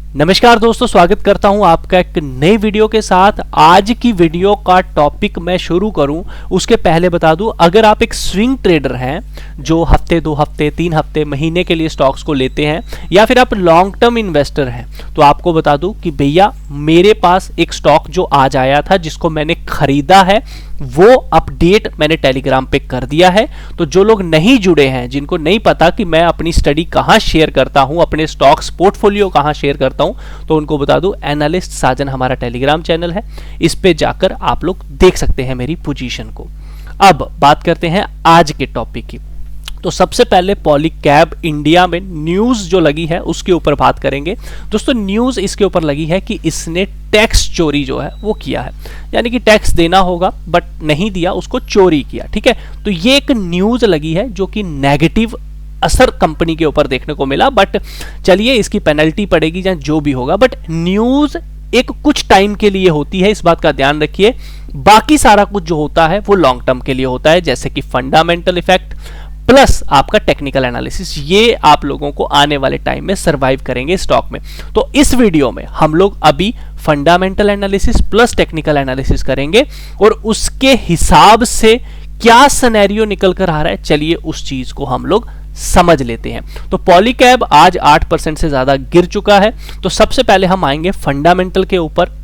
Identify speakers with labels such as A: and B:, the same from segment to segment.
A: नमस्कार दोस्तों, स्वागत करता हूं आपका एक नई वीडियो के साथ। आज की वीडियो का टॉपिक मैं शुरू करूं उसके पहले बता दूं, अगर आप एक स्विंग ट्रेडर हैं जो हफ्ते 2 हफ्ते 3 हफ्ते महीने के लिए स्टॉक्स को लेते हैं, या फिर आप लॉन्ग टर्म इन्वेस्टर हैं, तो आपको बता दूं कि भैया मेरे पास एक स्टॉक जो आज आया था जिसको मैंने खरीदा है, वो अपडेट मैंने टेलीग्राम पे कर दिया है। तो जो लोग नहीं जुड़े हैं, जिनको नहीं पता कि मैं अपनी स्टडी कहां शेयर करता हूं, अपने स्टॉक्स पोर्टफोलियो कहां शेयर करता हूं, तो उनको बता दूं एनालिस्ट साजन हमारा टेलीग्राम चैनल है, इस पे जाकर आप लोग देख सकते हैं मेरी पोजीशन को। अब बात करते हैं आज के टॉपिक की। तो सबसे पहले पॉलीकैब इंडिया में न्यूज जो लगी है उसके ऊपर बात करेंगे। दोस्तों न्यूज इसके ऊपर लगी है कि इसने टैक्स चोरी जो है वो किया है, यानी कि टैक्स देना होगा बट नहीं दिया, उसको चोरी किया। ठीक है, तो ये एक न्यूज लगी है जो कि नेगेटिव असर कंपनी के ऊपर देखने को मिला, बट चलिए इसकी पेनल्टी पड़ेगी या जो भी होगा, बट न्यूज एक कुछ टाइम के लिए होती है, इस बात का ध्यान रखिए। बाकी सारा कुछ जो होता है वो लॉन्ग टर्म के लिए होता है, जैसे कि फंडामेंटल इफेक्ट प्लस आपका टेक्निकल एनालिसिस, ये आप लोगों को आने वाले टाइम में सरवाइव करेंगे स्टॉक में। तो इस वीडियो में हम लोग अभी fundamental analysis plus technical analysis करेंगे और उसके हिसाब से क्या सिनेरियो निकल कर आ रहा है, चलिए उस चीज को हम लोग समझ लेते हैं। तो पॉलीकैब आज 8% से ज्यादा गिर चुका है। तो सबसे पहले हम आएंगे फंडामेंटल के ऊपर।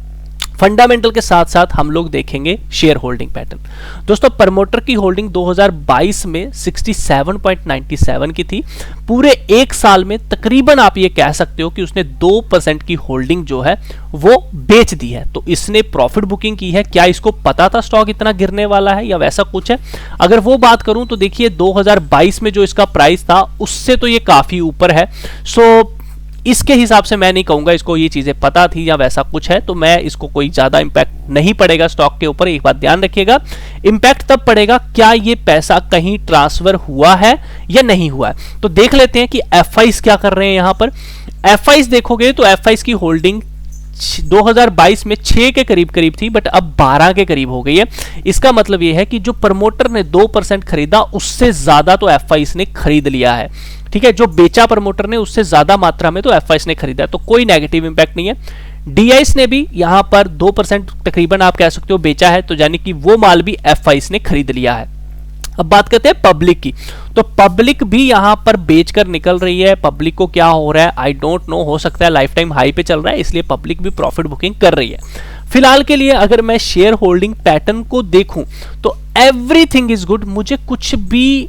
A: फंडामेंटल के साथ साथ हम लोग देखेंगे शेयर होल्डिंग पैटर्न। दोस्तों प्रमोटर की होल्डिंग 2022 में 67.97 की थी। पूरे एक साल में तकरीबन आप ये कह सकते हो कि उसने 2% की होल्डिंग जो है वो बेच दी है। तो इसने प्रॉफिट बुकिंग की है। क्या इसको पता था स्टॉक इतना गिरने वाला है या वैसा कुछ है? अगर वो बात करूं तो देखिए 2022 में जो इसका प्राइस था उससे तो ये काफी ऊपर है। सो इसके हिसाब से मैं नहीं कहूंगा इसको ये चीजें पता थी या वैसा कुछ है, तो मैं इसको कोई ज्यादा इंपैक्ट नहीं पड़ेगा स्टॉक के ऊपर। एक बात ध्यान रखिएगा, इंपैक्ट तब पड़ेगा क्या ये पैसा कहीं ट्रांसफर हुआ है या नहीं हुआ है। तो देख लेते हैं कि एफआईज क्या कर रहे हैं। यहां पर एफआईज देखोगे तो एफआईज की होल्डिंग 2022 में 6 के करीब थी, बट अब 12 के करीब हो गई है। इसका मतलब यह है कि जो प्रमोटर ने 2% खरीदा उससे ज्यादा तो एफआईज ने खरीद लिया है। ठीक है, जो बेचा प्रमोटर ने उससे ज्यादा मात्रा में तो एफआईज ने खरीदा है, तो कोई नेगेटिव इंपैक्ट नहीं है। डीआईएस ने भी यहां पर 2% तकरीबन आप कह सकते हो बेचा है, तो यानी कि वो माल भी एफआईज ने खरीद लिया है। अब बात करते हैं पब्लिक की। तो पब्लिक भी यहां पर बेचकर निकल रही है। पब्लिक को क्या हो रहा है आई डोंट नो, हो सकता है लाइफ टाइम हाई पे चल रहा है, इसलिए पब्लिक भी प्रॉफिट बुकिंग कर रही है। फिलहाल के लिए अगर मैं शेयर होल्डिंग पैटर्न को देखूं तो एवरीथिंग इज गुड। मुझे कुछ भी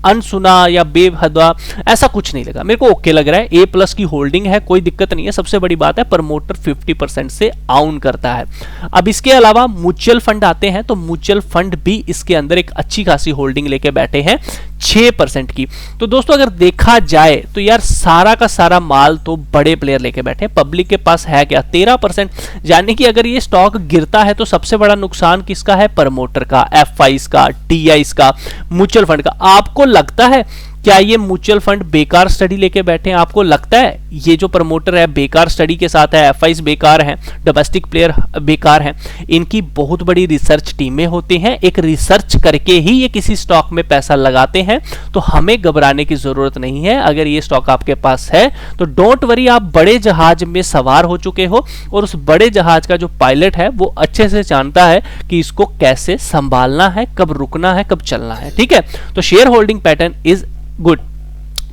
A: अनसुना या बेहदा ऐसा कुछ नहीं लगा, मेरे को ओके लग रहा है। ए प्लस की होल्डिंग है, कोई दिक्कत नहीं है। सबसे बड़ी बात है प्रमोटर 50% से आउन करता है। अब इसके अलावा म्यूचुअल फंड आते हैं, तो म्यूचुअल फंड भी इसके अंदर एक अच्छी खासी होल्डिंग लेके बैठे हैं 6% की। तो दोस्तों अगर देखा जाए तो यार सारा का सारा माल तो बड़े प्लेयर लेके बैठे हैं। पब्लिक के पास है क्या 13%, यानी कि अगर ये स्टॉक गिरता है तो सबसे बड़ा नुकसान किसका है? प्रमोटर का, एफआईज का, टीआईज का, म्यूचुअल फंड का। आपको लगता है क्या ये म्यूचुअल फंड बेकार स्टडी लेके बैठे हैं? आपको लगता है ये जो प्रमोटर है बेकार स्टडी के साथ है, एफआईज बेकार हैं, डोमेस्टिक प्लेयर बेकार हैं? इनकी बहुत बड़ी रिसर्च टीमें होती हैं, एक रिसर्च करके ही ये किसी स्टॉक में पैसा लगाते हैं। तो हमें घबराने की जरूरत नहीं है। अगर ये स्टॉक आपके पास है तो डोंट वरी, आप बड़े जहाज में सवार हो चुके हो और उस बड़े जहाज का जो पायलट है वो अच्छे से जानता है कि इसको कैसे संभालना है, कब रुकना है, कब चलना है। ठीक है, तो share holding pattern is good.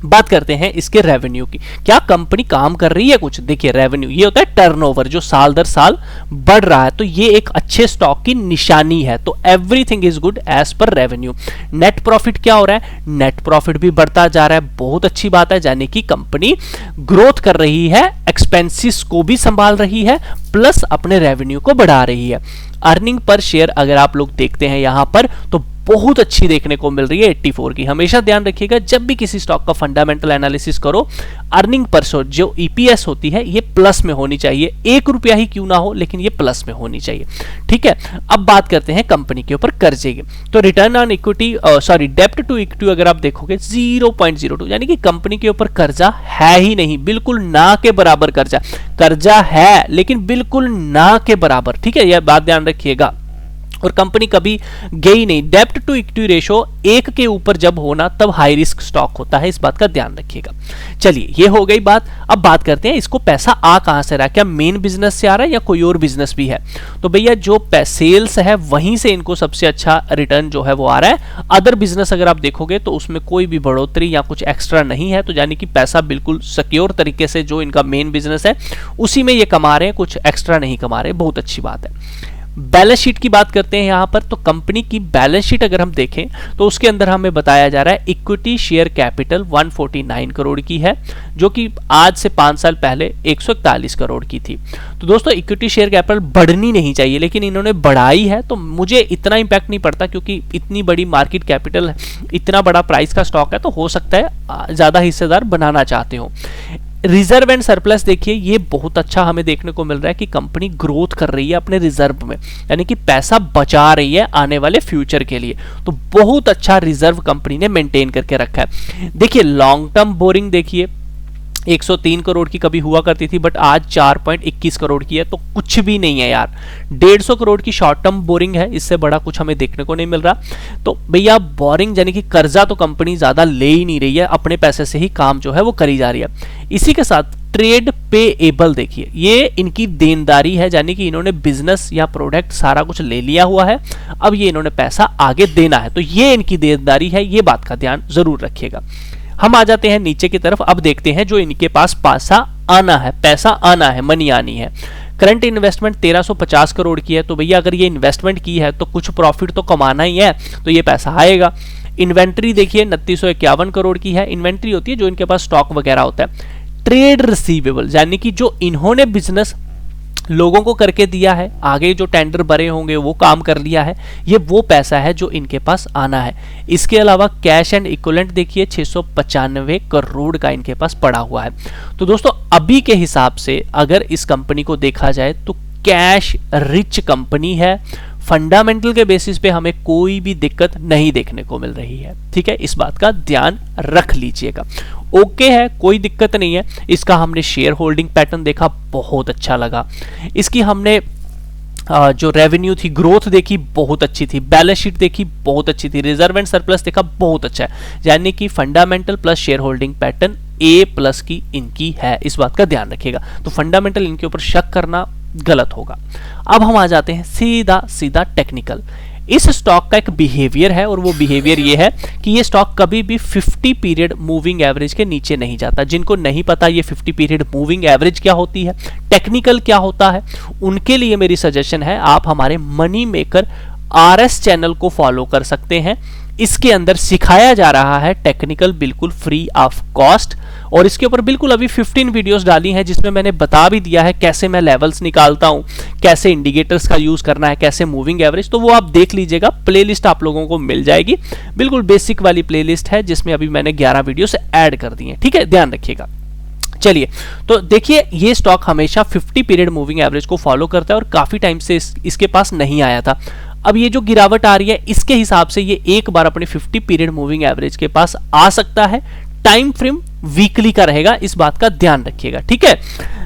A: बात करते हैं इसके रेवेन्यू की। क्या कंपनी काम कर रही है कुछ? देखिए रेवेन्यू ये होता है टर्नओवर जो साल दर साल बढ़ रहा है, तो ये एक अच्छे स्टॉक की निशानी है। तो everything is good as per revenue. Net profit क्या हो रहा है? नेट प्रॉफिट भी बढ़ता जा रहा है, बहुत अच्छी बात है, यानी कि कंपनी ग्रोथ कर रही है, एक्सपेंसेस को भी संभाल रही है, प्लस अपने रेवेन्यू को बढ़ा रही है। अर्निंग पर शेयर अगर आप लोग देखते हैं यहां पर तो बहुत अच्छी देखने को मिल रही है 84 की। हमेशा ध्यान रखिएगा जब भी किसी स्टॉक का फंडामेंटल एनालिसिस करो, अर्निंग पर शेयर जो ईपीएस होती है ये प्लस में होनी चाहिए। 1 रुपया ही क्यों ना हो, लेकिन ये प्लस में होनी चाहिए। ठीक है, अब बात करते हैं कंपनी के ऊपर कर्जे की। तो रिटर्न ऑन इक्विटी डेब्ट टू इक्विटी अगर आप देखोगे 0.02, यानी कि कंपनी के ऊपर कर्जा है ही नहीं, बिल्कुल ना के बराबर कर्जा है लेकिन बिल्कुल ना के बराबर। ठीक है, यह बात ध्यान रखिएगा। और कंपनी कभी गई नहीं। डेब्ट टू इक्विटी रेशो 1 के ऊपर जब होना तब हाई रिस्क स्टॉक होता है, इस बात का ध्यान रखिएगा। चलिए ये हो गई बात। अब बात करते हैं इसको पैसा आ कहां से रहा है, क्या मेन बिजनेस से आ रहा है या कोई और बिजनेस भी है। तो भैया जो सेल्स है वहीं से इनको सबसे अच्छा रिटर्न जो है वो आ रहा है। अदर बिजनेस अगर आप देखोगे तो उसमें कोई भी बढ़ोतरी या कुछ एक्स्ट्रा नहीं है, तो यानी कि पैसा बिल्कुल सिक्योर तरीके से जो इनका मेन बिजनेस है उसी में ये कमा रहे हैं, कुछ एक्स्ट्रा नहीं कमा रहे, बहुत अच्छी बात है। बैलेंस शीट की बात करते हैं यहां पर, तो कंपनी की बैलेंस शीट अगर हम देखें तो उसके अंदर हमें बताया जा रहा है इक्विटी शेयर कैपिटल 149 करोड़ की है, जो कि आज से 5 साल पहले 141 करोड़ की थी। तो दोस्तों इक्विटी शेयर कैपिटल बढ़नी नहीं चाहिए, लेकिन इन्होंने बढ़ाई है, तो मुझे इतना इंपैक्ट नहीं पड़ता क्योंकि इतनी बड़ी मार्केट कैपिटल है, इतना बड़ा प्राइस का स्टॉक है, तो हो सकता है ज्यादा हिस्सेदार बनाना चाहते हो। रिजर्व एंड सरप्लस देखिए, ये बहुत अच्छा हमें देखने को मिल रहा है कि कंपनी ग्रोथ कर रही है अपने रिजर्व में, यानी कि पैसा बचा रही है आने वाले फ्यूचर के लिए। तो बहुत अच्छा रिजर्व कंपनी ने मेंटेन करके रखा है। देखिए लॉन्ग टर्म बोरिंग देखिए 103 करोड़ की कभी हुआ करती थी, बट आज 4.21 करोड़ की है, तो कुछ भी नहीं है यार। 150 करोड़ की शॉर्ट टर्म बोरिंग है, इससे बड़ा कुछ हमें देखने को नहीं मिल रहा। तो भैया बोरिंग यानी कि कर्जा तो कंपनी ज्यादा ले ही नहीं रही है, अपने पैसे से ही काम जो है वो करी जा रही है। इसी के साथ ट्रेड पेएबल देखिए, ये इनकी देनदारी है, यानी कि इन्होंने बिजनेस या प्रोडक्ट सारा कुछ ले लिया हुआ है, अब ये इन्होंने पैसा आगे देना है, तो ये इनकी देनदारी है, ये बात का ध्यान जरूर रखिएगा। हम आ जाते हैं नीचे की तरफ, अब देखते हैं जो इनके पास पैसा आना है, पैसा आना है, मनी आनी है। करंट इन्वेस्टमेंट 1350 करोड़ की है, तो भैया अगर ये इन्वेस्टमेंट की है तो कुछ प्रॉफिट तो कमाना ही है, तो ये पैसा आएगा। इन्वेंट्री देखिए 2951 करोड़ की है, इन्वेंट्री होती है जो इनके पास स्टॉक वगैरह होता है। ट्रेड रिसीवेबल यानी कि जो इन्होंने बिजनेस लोगों को करके दिया है, आगे जो टेंडर भरे होंगे वो काम कर लिया है, ये वो पैसा है जो इनके पास आना है। इसके अलावा कैश एंड इक्विवेलेंट देखिए 695 करोड़ का इनके पास पड़ा हुआ है। तो दोस्तों अभी के हिसाब से अगर इस कंपनी को देखा जाए तो कैश रिच कंपनी है, फंडामेंटल के बेसिस पे हमें कोई भी दिक्कत नहीं देखने को मिल रही है, ठीक है, इस बात का ध्यान रख लीजिएगा। ओके है, कोई दिक्कत नहीं है। इसका हमने शेयर होल्डिंग पैटर्न देखा, बहुत अच्छा लगा। इसकी हमने जो रेवेन्यू थी, ग्रोथ देखी, बहुत अच्छी थी। बैलेंस शीट देखी, बहुत अच्छी थी। रिजर्व एंड सरप्लस देखा, बहुत अच्छा है, यानी कि fundamental plus share holding pattern A+ की इनकी है, इस बात का ध्यान रखिएगा। तो फंडामेंटल इनके ऊपर शक करना गलत होगा। अब हम आ जाते हैं सीधा सीधा टेक्निकल। इस स्टॉक का एक बिहेवियर है, और वो बिहेवियर ये है कि ये स्टॉक कभी भी 50 पीरियड मूविंग एवरेज के नीचे नहीं जाता। जिनको नहीं पता ये 50 पीरियड मूविंग एवरेज क्या होती है, टेक्निकल क्या होता है, उनके लिए मेरी सजेशन है आप हमारे मनी मेकर RS चैनल को फॉलो कर सकते हैं। इसके अंदर सिखाया जा रहा है टेक्निकल बिल्कुल फ्री ऑफ कॉस्ट, और इसके ऊपर बिल्कुल अभी 15 वीडियोस डाली हैं जिसमें मैंने बता भी दिया है कैसे मैं लेवल्स निकालता हूं, कैसे इंडिकेटर्स का यूज करना है, कैसे मूविंग एवरेज, तो वो आप देख लीजिएगा। प्लेलिस्ट आप लोगों को मिल जाएगी, बिल्कुल बेसिक वाली प्लेलिस्ट है जिसमें अभी मैंने 11 वीडियोस ऐड कर दी हैं, ठीक है, ध्यान रखिएगा। चलिए तो देखिए ये स्टॉक हमेशा 50 पीरियड मूविंग एवरेज को फॉलो करता है और काफी टाइम से इसके पास नहीं आया था। अब ये जो गिरावट आ रही है इसके हिसाब से ये एक बार अपने 50 पीरियड मूविंग एवरेज के पास आ सकता है। टाइम फ्रेम वीकली का रहेगा, इस बात का ध्यान रखिएगा, ठीक है।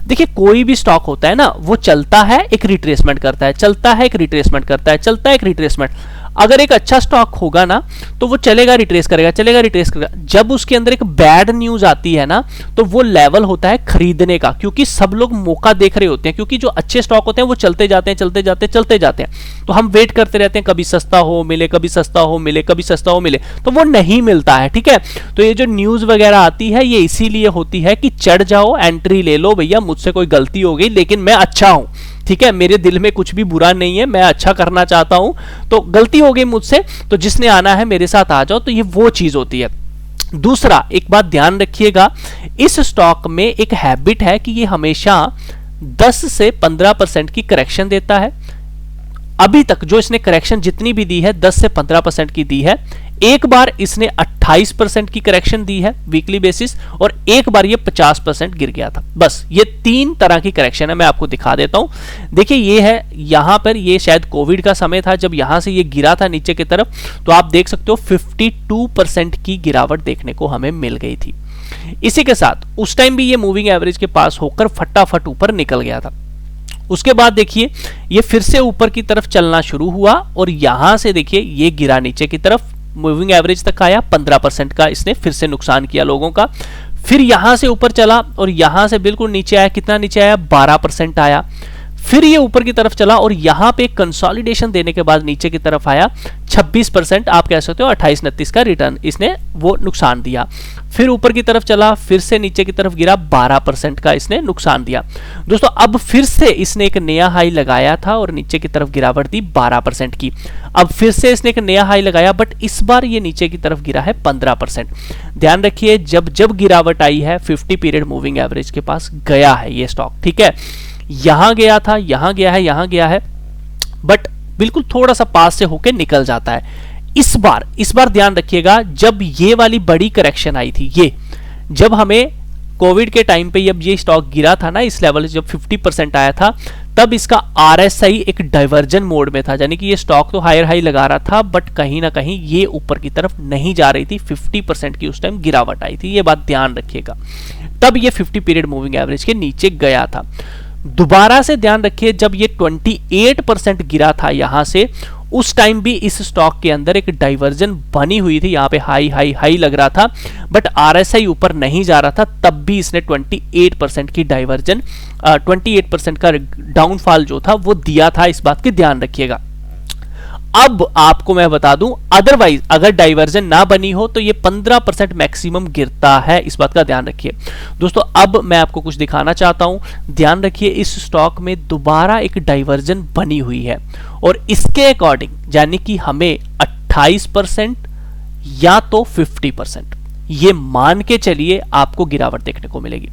A: देखिए कोई भी स्टॉक होता है ना, वो चलता है एक रिट्रेसमेंट करता है, चलता है एक रिट्रेसमेंट करता है, चलता है एक रिट्रेसमेंट। अगर एक अच्छा स्टॉक होगा ना तो वो चलेगा, रिट्रेस करेगा, चलेगा, रिट्रेस करेगा। जब उसके अंदर एक बैड न्यूज आती है ना तो वो लेवल होता है खरीदने का, क्योंकि सब लोग मौका देख रहे होते हैं, क्योंकि जो अच्छे स्टॉक होते हैं वो चलते जाते हैं, चलते जाते हैं, चलते जाते हैं। तो हम वेट करते रहते हैं कभी सस्ता हो मिले, कभी सस्ता हो मिले, कभी सस्ता हो मिले, तो वो नहीं मिलता है, ठीक है। तो ये जो न्यूज वगैरह आती है ये इसीलिए होती है कि चढ़ जाओ, एंट्री ले लो, भैया मुझसे कोई गलती हो गई लेकिन मैं अच्छा हूं, ठीक है, मेरे दिल में कुछ भी बुरा नहीं है, मैं अच्छा करना चाहता हूं, तो गलती हो गई मुझसे, तो जिसने आना है मेरे साथ आ जाओ, तो ये वो चीज होती है। दूसरा एक बात ध्यान रखिएगा, इस स्टॉक में एक हैबिट है कि ये हमेशा 10 से 15% की करेक्शन देता है। अभी तक जो इसने करेक्शन जितनी भी दी है 10 से 15% की दी है। एक बार इसने 28% की करेक्शन दी है वीकली बेसिस, और एक बार ये 50% गिर गया था। बस ये 3 तरह की करेक्शन है, मैं आपको दिखा देता हूं। देखिए ये है, यहां पर ये शायद कोविड का समय था जब यहां से ये गिरा था नीचे की तरफ, तो आप देख सकते हो 52% की गिरावट देखने को हमें मिल गई थी। इसी के साथ उस टाइम भी ये मूविंग एवरेज के पास होकर फटाफट ऊपर निकल गया था। उसके बाद देखिए ये फिर से ऊपर की तरफ चलना शुरू हुआ और यहां से देखिए ये गिरा नीचे की तरफ, मूविंग एवरेज तक आया, 15% का इसने फिर से नुकसान किया लोगों का। फिर यहां से ऊपर चला और यहां से बिल्कुल नीचे आया, कितना नीचे आया, 12% आया। फिर ये ऊपर की तरफ चला और यहां पे कंसोलिडेशन देने के बाद नीचे की तरफ आया, 26%, आप कह सकते हो 28-29 का रिटर्न इसने वो नुकसान दिया। फिर ऊपर की तरफ चला, फिर से नीचे की तरफ गिरा, 12% का इसने नुकसान दिया। दोस्तों अब फिर से इसने एक नया हाई लगाया था और नीचे की तरफ गिरावट दी 12% की। अब फिर से इसने एक नया हाई लगाया, बट इस बार ये नीचे की तरफ गिरा है 15%। ध्यान रखिए जब जब गिरावट आई है 50 पीरियड मूविंग एवरेज के पास गया है ये स्टॉक, ठीक है। यहां गया था, यहां गया है, यहां गया है, बट बिल्कुल थोड़ा सा पास से होके निकल जाता है। इस बार ध्यान रखिएगा जब ये वाली बड़ी करेक्शन आई थी, ये जब हमें कोविड के टाइम पे जब ये स्टॉक गिरा था ना इस लेवल से, जब 50% आया था, तब इसका आरएसआई एक डाइवर्जन मोड में था, यानी कि ये स्टॉक तो हायर हाई लगा रहा था बट कहीं ना कहीं ये ऊपर की तरफ नहीं जा रही थी। 50% की उस टाइम गिरावट आई थी, ये बात ध्यान रखिएगा। तब ये 50 पीरियड मूविंग एवरेज के नीचे गया था। दोबारा से ध्यान रखिए जब ये 28% गिरा था यहां से, उस टाइम भी इस स्टॉक के अंदर एक डाइवर्जन बनी हुई थी, यहां पे हाई हाई हाई लग रहा था बट आरएसआई ऊपर नहीं जा रहा था, तब भी इसने 28% की डाइवर्जन 28% का डाउनफॉल जो था वो दिया था। इस बात की ध्यान रखिएगा। अब आपको मैं बता दूं, अदरवाइज अगर डाइवर्जन ना बनी हो तो ये 15% मैक्सिमम गिरता है, इस बात का ध्यान रखिए। दोस्तों अब मैं आपको कुछ दिखाना चाहता हूं, ध्यान रखिए इस स्टॉक में दोबारा एक डाइवर्जन बनी हुई है और इसके अकॉर्डिंग यानी कि हमें 28% या तो 50% ये मान के चलिए आपको गिरावट देखने को मिलेगी।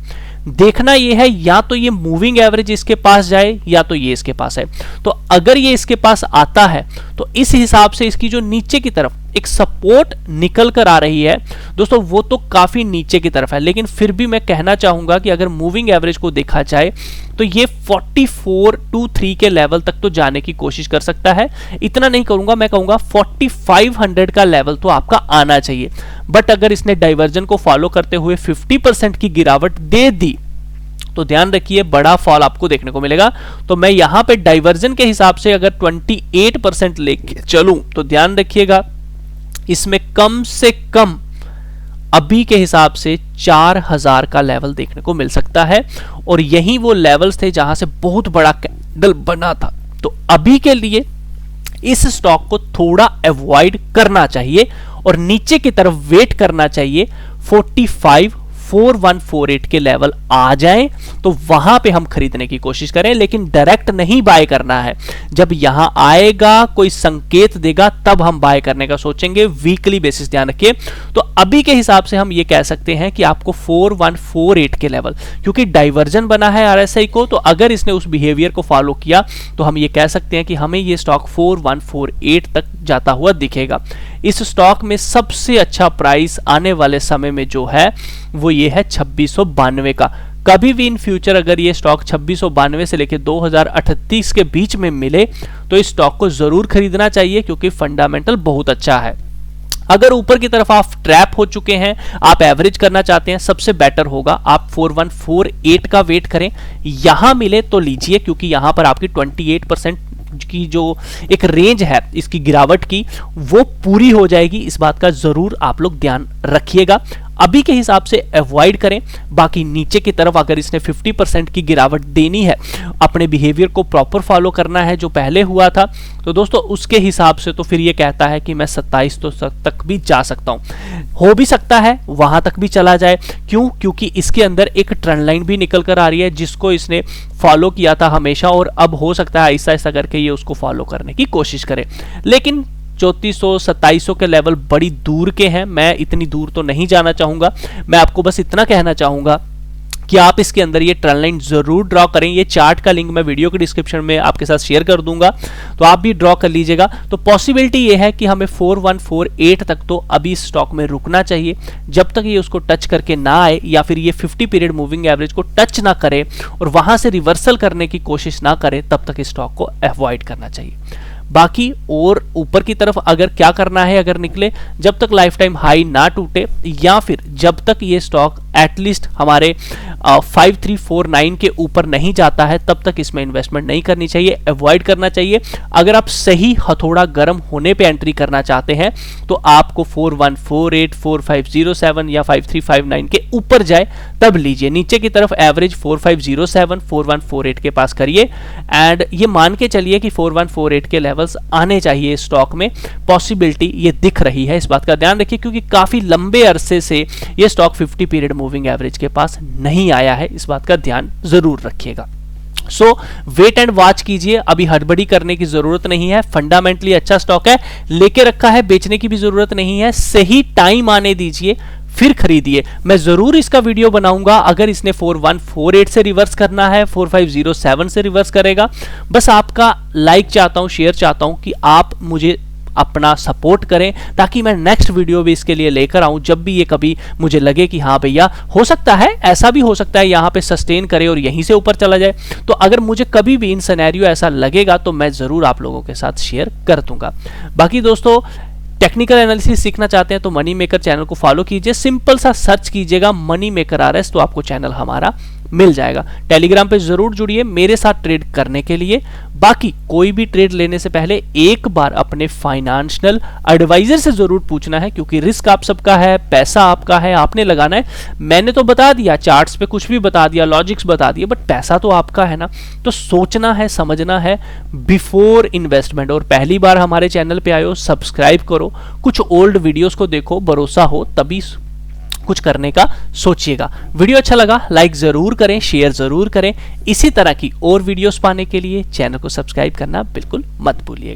A: देखना यह है या तो ये मूविंग एवरेज इसके पास जाए या तो ये इसके पास है। तो अगर ये इसके पास आता है तो इस हिसाब से इसकी जो नीचे की तरफ एक सपोर्ट निकल कर आ रही है दोस्तों, वो तो काफी नीचे की तरफ है, लेकिन फिर भी मैं कहना चाहूंगा कि अगर मूविंग एवरेज को देखा जाए तो ये 4423 के लेवल तक तो जाने की कोशिश कर सकता है। इतना नहीं करूंगा, मैं कहूंगा 4500 का लेवल तो आपका आना चाहिए। बट अगर इसने डाइवर्जन को फॉलो करते हुए 50% की गिरावट दे दी तो ध्यान रखिए बड़ा फॉल आपको देखने को मिलेगा। तो मैं यहां पे डाइवर्जन के हिसाब से अगर 28% लेके चलूं तो ध्यान रखिएगा इसमें कम से कम अभी के हिसाब से 4000 का लेवल देखने को मिल सकता है और यही वो लेवल्स थे जहां से बहुत बड़ा कैंडल बना था। तो अभी के लिए इस स्टॉक को थोड़ा अवॉइड करना चाहिए और नीचे की तरफ वेट करना चाहिए। 4148 के लेवल आ जाएं तो वहां पे हम खरीदने की कोशिश करें, लेकिन डायरेक्ट नहीं बाय करना है। जब यहां आएगा कोई संकेत देगा तब हम बाय करने का सोचेंगे, वीकली बेसिस ध्यान रखिए। तो अभी के हिसाब से हम ये कह सकते हैं कि आपको 4148 के लेवल, क्योंकि डाइवर्जन बना है आरएसआई को, तो अगर इसने उस बिहेवियर को फॉलो किया तो हम ये कह सकते हैं कि हमें ये स्टॉक 4148 तक जाता हुआ दिखेगा। इस स्टॉक में सबसे अच्छा प्राइस आने वाले समय में जो है वो ये है 2692 का। कभी भी इन फ्यूचर अगर ये स्टॉक 2692 से लेकर 2038 के बीच में मिले तो इस स्टॉक को जरूर खरीदना चाहिए, क्योंकि फंडामेंटल बहुत अच्छा है। अगर ऊपर की तरफ आप ट्रैप हो चुके हैं, आप एवरेज करना चाहते हैं, सबसे बेटर होगा आप 4148 का वेट करें। यहां मिले तो लीजिए, क्योंकि यहां पर आपकी 28% की जो एक रेंज है इसकी गिरावट की वो पूरी हो जाएगी। इस बात का जरूर आप लोग ध्यान रखिएगा। अभी के हिसाब से अवॉइड करें। बाकी नीचे की तरफ अगर इसने 50% की गिरावट देनी है, अपने बिहेवियर को प्रॉपर फॉलो करना है जो पहले हुआ था, तो दोस्तों उसके हिसाब से तो फिर ये कहता है कि मैं 27 तक भी जा सकता हूं। हो भी सकता है वहां तक भी चला जाए। क्यों? क्योंकि इसके अंदर एक ट्रेंड लाइन भी निकल कर आ रही है जिसको इसने फॉलो किया था हमेशा, और अब हो सकता है ऐसा ऐसा करके ये उसको फॉलो करने की कोशिश करे। लेकिन 3400-2700 के लेवल बड़ी दूर के हैं, मैं इतनी दूर तो नहीं जाना चाहूंगा। मैं आपको बस इतना कहना चाहूंगा कि आप इसके अंदर ये ट्रेंड लाइन जरूर ड्रॉ करें। ये चार्ट का लिंक मैं वीडियो के डिस्क्रिप्शन में आपके साथ शेयर कर दूंगा, तो आप भी ड्रॉ कर लीजिएगा। तो पॉसिबिलिटी ये है कि हमें 4148 तक तो अभी स्टॉक में रुकना चाहिए, जब तक ये उसको टच करके ना आए या फिर ये 50 पीरियड मूविंग एवरेज को टच ना करे और वहां से रिवर्सल करने की कोशिश ना करे, तब तक इस स्टॉक को अवॉइड करना चाहिए। बाकी और ऊपर की तरफ अगर क्या करना है, अगर निकले जब तक लाइफ टाइम हाई ना टूटे या फिर जब तक ये स्टॉक एटलीस्ट हमारे 5349 के ऊपर नहीं जाता है तब तक इसमें इन्वेस्टमेंट नहीं करनी चाहिए, अवॉइड करना चाहिए। अगर आप सही हथौड़ा गर्म होने पे एंट्री करना चाहते हैं तो आपको 4148, 4507 या 5359 के ऊपर जाए तब लीजिए। नीचे की तरफ एवरेज 4507, 4148 के पास करिए एंड ये मान के चलिए कि 4148 के लेवल्स आने चाहिए स्टॉक में। पॉसिबिलिटी ये दिख रही है, इस बात का ध्यान रखिए, क्योंकि काफी लंबे अरसे से ये स्टॉक 50 पीरियड मूविंग एवरेज के पास नहीं आया है, इस बात का ध्यान जरूर रखिएगा। सो वेट एंड वॉच कीजिए, अभी हड़बड़ी करने की जरूरत नहीं है। फंडामेंटली अच्छा स्टॉक है, लेके रखा है, बेचने की भी जरूरत नहीं है। सही टाइम आने दीजिए फिर खरीदिए। मैं जरूर इसका वीडियो बनाऊंगा अगर इसने 4148 से रिवर्स करना है, 4507 से रिवर्स करेगा। बस आपका लाइक चाहता हूं, शेयर चाहता हूं कि आप मुझे अपना सपोर्ट करें ताकि मैं नेक्स्ट वीडियो भी इसके लिए लेकर आऊं जब भी ये कभी मुझे लगे कि हाँ भैया हो सकता है, ऐसा भी हो सकता है यहां पे सस्टेन करे और यहीं से ऊपर चला जाए। तो अगर मुझे कभी भी इन सिनेरियो ऐसा लगेगा तो मैं जरूर आप लोगों के साथ शेयर कर दूंगा। बाकी दोस्तों, टेक्निकल एनालिसिस सीखना चाहते हैं तो मनी मेकर चैनल को फॉलो कीजिए। सिंपल सा सर्च कीजिएगा मनी मेकर आरएस तो आपको चैनल हमारा मिल जाएगा। टेलीग्राम पे जरूर जुड़िए मेरे साथ ट्रेड करने के लिए। बाकी कोई भी ट्रेड लेने से पहले एक बार अपने फाइनेंशियल एडवाइजर से जरूर पूछना है, क्योंकि रिस्क आप सबका है, पैसा आपका है, आपने लगाना है। मैंने तो बता दिया, चार्ट्स पे कुछ भी बता दिया, लॉजिक्स बता दिए, बट पैसा तो आपका है ना। तो सोचना है, समझना है बिफोर इन्वेस्टमेंट। और पहली बार हमारे चैनल पे आए हो, सब्सक्राइब करो, कुछ ओल्ड वीडियोस को देखो, भरोसा हो तभी कुछ करने का सोचिएगा। वीडियो अच्छा लगा लाइक जरूर करें, शेयर जरूर करें। इसी तरह की और वीडियोस पाने के लिए चैनल को सब्सक्राइब करना बिल्कुल मत भूलिएगा।